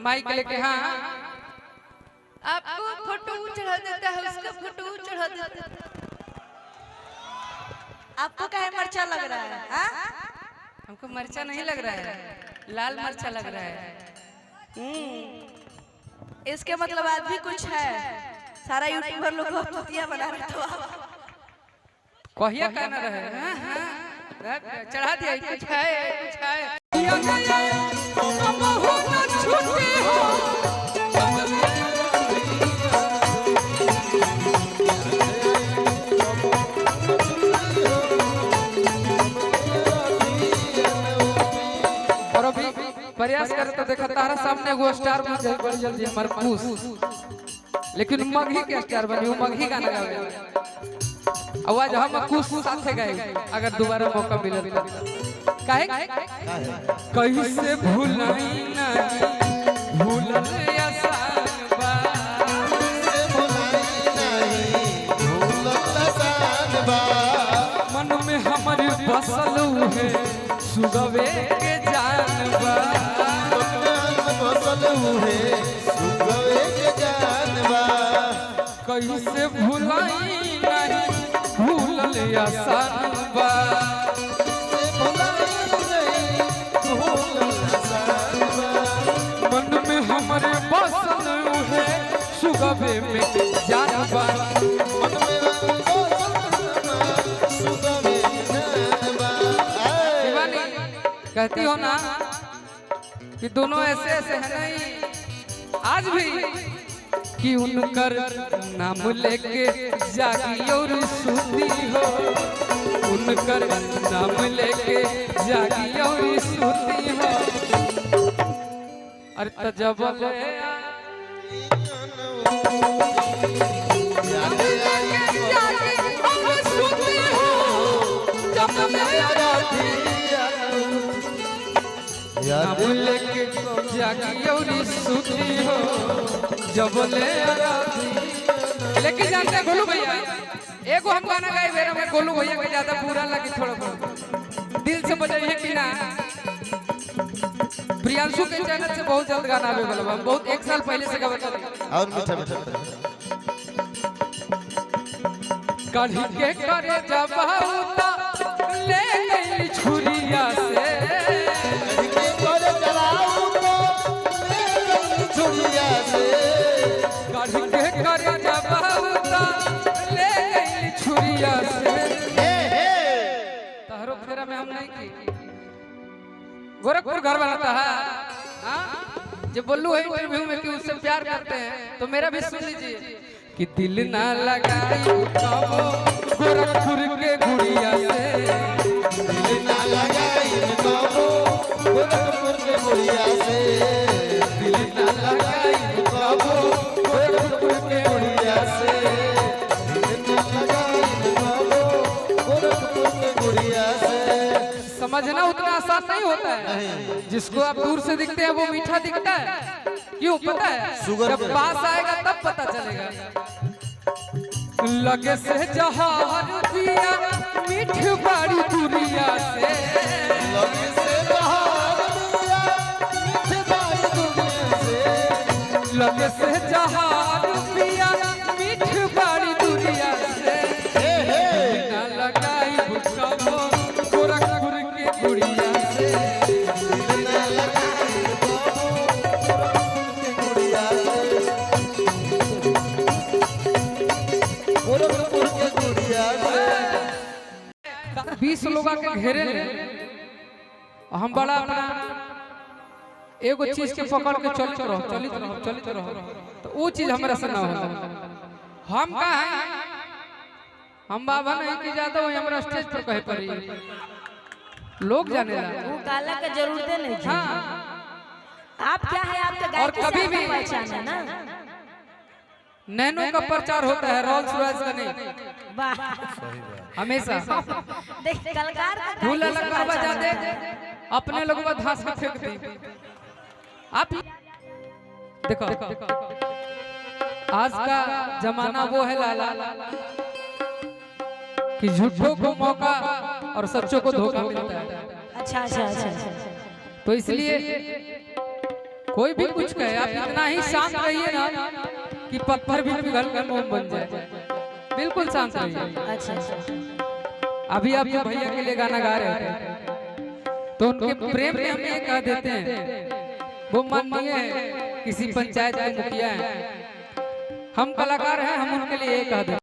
Mic लेके। हाँ आपको फोटो चढ़ा देता है, उसका फोटो चढ़ा देता है। आपको क्या मर्चा लग रहा है? हाँ? हमको मर्चा नहीं लग रहा है, लाल मर्चा लग रहा है। इसके मतलब आज भी कुछ है। सारा यूट्यूबर लोग पतिया बना रहे तो कहिया कहना रहे। हाँ हाँ चढ़ा दिया, कुछ है कुछ है। और अभी प्रयास करे तो देखा तारा सामने वो स्टार बन जाए बड़ी जल्दी मरकूस, लेकिन मगही के स्टार बनी, वो मगही गाना गावे। आवाज हम कुछ साथे गए अगर दोबारा मौका मिले तो। काहे कैसे भूलई नहीं भूलल आसान बा, मन में हमारे बसल है सुगवे के जानबा, बसल है सुगवे के जानबा। कैसे भूलई नहीं भूलल आसान बा, मन में हमारे बसल है सुगवे में जानबा, मन में सुगवे जानबा। कहती हो ना कि दोनों ऐसे ऐसे हैं नहीं आज भी कि उनकर नाम लेके जागी और सुधी हो, उनकर नाम लेके जागी और सुधी हो। अरे तजबल नाम लेके जागी और सुधी हो जब ले। लेकिन जानते हैं गोलू भैया, एगो हम गाना गाए बेरा में गोलू भैया के ज्यादा पूरा लगी, थोड़ा बहुत दिल से बजाइए कि ना। प्रियांशु के चैनल से बहुत जल्द गाना आवे वाला बा, बहुत 1 साल पहले से गावत रही। और मीठा मीठा कढ़ी के करे जबाउता ले गई छुरिया से, कढ़ी के करे जबाउता ले गई छुरिया से। तहरो फेरा में हम नहीं की गोरखपुर घर बनाता है। हाँ जो बोलू है इंटरव्यू में कि उससे प्यार करते हैं तो मेरा भी सुन लीजिए कि दिल ना लगाई कबो गोरखपुर के गुड़िया से, दिल ना लगाई कबो गोरखपुर के गुड़िया से, दिल ना लगाई कबो गोरखपुर के गुड़िया से, दिल ना लगाई कबो गोरखपुर के गुड़िया से। समझना उतना आसान नहीं होता है। जिसको आप दूर से दिखते हैं वो मीठा दिखता है, क्यों पता है? जब पास आएगा तब पता चलेगा। लगे से जहार पिया मीठ बाड़ी दुरिया से, लगे से जहार पिया मीठ बाड़ी दुरिया से, लगे से जहार पिया मीठ बाड़ी दुरिया से। ना लगाई कबो गोरखपुर के गुड़िया से, ना लगाई कबो गोरखपुर के गुड़िया से। 20 लोग के घेरे ले हम बड़ा अपना एगो चीज के पकड़ के चलित रहो तो वो चीज हमरा से ना हो। हम का है हम बाबा नहीं की ज्यादा वही हमरा स्टेज पर कहे पड़ी लोग जाने ला वो काला का जरूरत नहीं। हाँ आप क्या है आपका और कभी भी पहचान है ना। नैनो का प्रचार होता है, रोल्स रॉयस का नहीं। वाह हमेशा देख कलकार फूल लगा बजा दे अपने लोगों को धांस में फेंक दी। आप देखो आज का जमाना वो है लाला कि झूठों को मौका और सच्चों को धोखा मिलता है। अच्छा अच्छा अच्छा अच्छा। तो इसलिए कोई भी कुछ कहे, आप इतना ही शांत रहिए ना कि पत्थर भी पिघल कर मोम बन जाए। बिल्कुल शांत रहिए। अच्छा अभी आप जो भैया के लिए गाना गा रहे थे तो उनके प्रेम में हम ये कह देते हैं, वो माननीय है, किसी पंचायत के मुखिया हैं, हम कलाकार हैं, हम उनके लिए ये कह देते हैं।